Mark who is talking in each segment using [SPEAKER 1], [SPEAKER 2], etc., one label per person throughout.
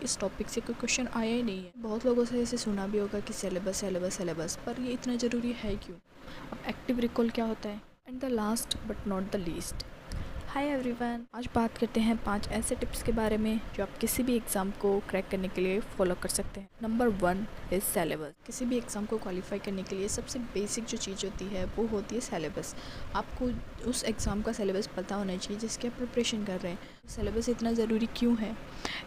[SPEAKER 1] इस टॉपिक से कोई क्वेश्चन आया ही नहीं है। बहुत लोगों से ऐसे सुना भी होगा कि सिलेबस सिलेबस सिलेबस, पर ये इतना ज़रूरी है क्यों? अब एक्टिव रिकॉल क्या होता है? And the last but not the least, hi everyone, आज बात करते हैं 5 ऐसे टिप्स के बारे में जो आप किसी भी एग्ज़ाम को क्रैक करने के लिए फॉलो कर सकते हैं। Number 1 is syllabus. किसी भी एग्ज़ाम को क्वालिफाई करने के लिए सबसे बेसिक जो चीज़ होती है वो होती है सिलेबस। आपको उस एग्ज़ाम का सिलेबस पता होना चाहिए जिसकी आप प्रिपरेशन कर रहे हैं। सिलेबस इतना ज़रूरी क्यों है,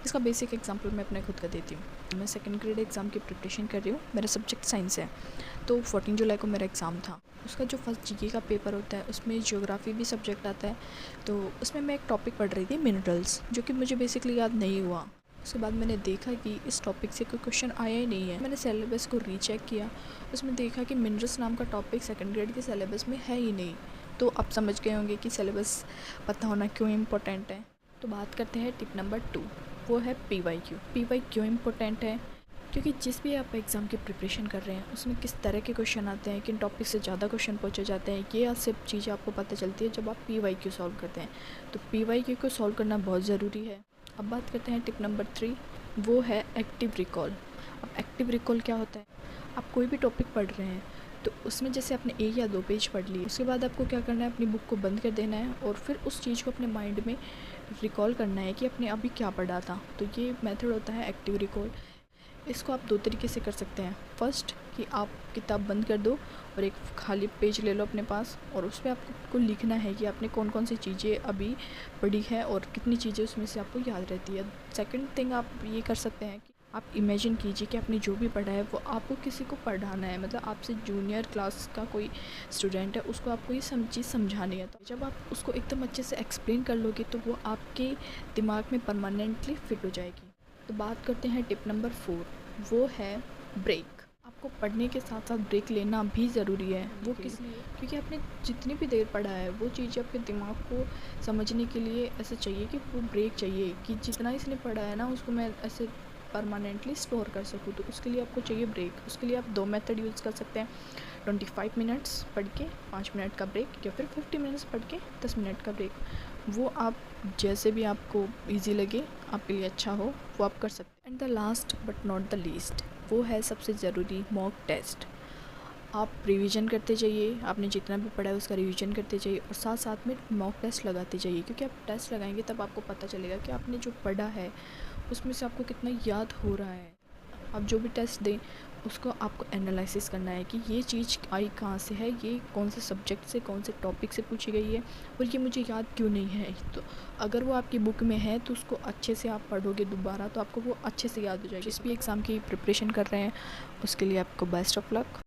[SPEAKER 1] इसका बेसिक एग्जाम्पल मैं अपने खुद का देती हूँ। मैं सेकेंड ग्रेड एग्ज़ाम की प्रिपरेशन कर रही हूँ। मेरा सब्जेक्ट साइंस है, तो 14 जुलाई को मेरा एग्ज़ाम था। उसका जो फर्स्ट जीके का पेपर होता है उसमें ज्योग्राफी भी सब्जेक्ट आता है। तो उसमें मैं एक टॉपिक पढ़ रही थी मिनरल्स, जो कि मुझे बेसिकली याद नहीं हुआ। उसके बाद मैंने देखा कि इस टॉपिक से कोई क्वेश्चन आया ही नहीं है। मैंने सिलेबस को रीचेक किया, उसमें देखा कि मिनरल्स नाम का टॉपिक सेकेंड ग्रेड के सिलेबस में है ही नहीं। तो आप समझ गए होंगे कि सिलेबस पता होना क्यों इम्पोर्टेंट है। तो बात करते हैं टिप नंबर 2, वो है PYQ। PY क्यों इम्पोर्टेंट है? क्योंकि जिस भी आप एग्ज़ाम की प्रिपरेशन कर रहे हैं उसमें किस तरह के क्वेश्चन आते हैं, किन टॉपिक से ज़्यादा क्वेश्चन पूछे जाते हैं, ये सब चीज़ें आपको पता चलती है जब आप PYQ सॉल्व करते हैं। तो PYQ को सॉल्व करना बहुत ज़रूरी है। अब बात करते हैं टिप नंबर 3, वो है एक्टिव रिकॉल। अब एक्टिव रिकॉल क्या होता है? आप कोई भी टॉपिक पढ़ रहे हैं तो उसमें जैसे आपने 1 या 2 पेज पढ़ लिए, उसके बाद आपको क्या करना है, अपनी बुक को बंद कर देना है और फिर उस चीज़ को अपने माइंड में रिकॉल करना है कि आपने अभी क्या पढ़ा था। तो ये मेथड होता है एक्टिव रिकॉल। इसको आप 2 तरीके से कर सकते हैं। फर्स्ट कि आप किताब बंद कर दो और एक खाली पेज ले लो अपने पास और उस पे आपको लिखना है कि आपने कौन कौन सी चीज़ें अभी पढ़ी है और कितनी चीज़ें उसमें से आपको याद रहती है। सेकंड थिंग आप ये कर सकते हैं कि आप इमेजिन कीजिए कि आपने जो भी पढ़ा है वो आपको किसी को पढ़ाना है, मतलब आपसे जूनियर क्लास का कोई स्टूडेंट है, उसको आपको ये चीज़ समझानी है। तो जब आप उसको एकदम अच्छे से एक्सप्लेन कर लोगे तो वो आपके दिमाग में परमानेंटली फिट हो जाएगी। तो बात करते हैं टिप नंबर 4, वो है ब्रेक। आपको पढ़ने के साथ साथ ब्रेक लेना भी ज़रूरी है। वो किस लिए? क्योंकि आपने जितनी भी देर पढ़ा है वो चीज़ आपके दिमाग को समझने के लिए ऐसा चाहिए कि वो ब्रेक चाहिए कि जितना इसने पढ़ा है ना उसको मैं ऐसे परमानेंटली स्टोर कर सकूँ। तो उसके लिए आपको चाहिए ब्रेक। उसके लिए आप 2 मेथड यूज़ कर सकते हैं। 25 मिनट्स पढ़ के 5 मिनट का ब्रेक, या फिर 50 मिनट्स पढ़ के 10 मिनट का ब्रेक। वो आप जैसे भी आपको इजी लगे, आपके लिए अच्छा हो, वो आप कर सकते हैं। And the last but not the least, वो है सबसे ज़रूरी, मॉक टेस्ट। आप रिवीजन करते जाइए, आपने जितना भी पढ़ा है उसका रिवीजन करते जाइए और साथ साथ में मॉक टेस्ट लगाते जाइए। क्योंकि आप टेस्ट लगाएंगे तब आपको पता चलेगा कि आपने जो पढ़ा है उसमें से आपको कितना याद हो रहा है। आप जो भी टेस्ट दें उसको आपको एनालिसिस करना है कि ये चीज़ आई कहाँ से है, ये कौन से सब्जेक्ट से, कौन से टॉपिक से पूछी गई है और ये मुझे याद क्यों नहीं है। तो अगर वो आपकी बुक में है तो उसको अच्छे से आप पढ़ोगे दोबारा तो आपको वो अच्छे से याद हो जाएगी। जिस भी एग्ज़ाम की प्रिपरेशन कर रहे हैं उसके लिए आपको बेस्ट ऑफ लक।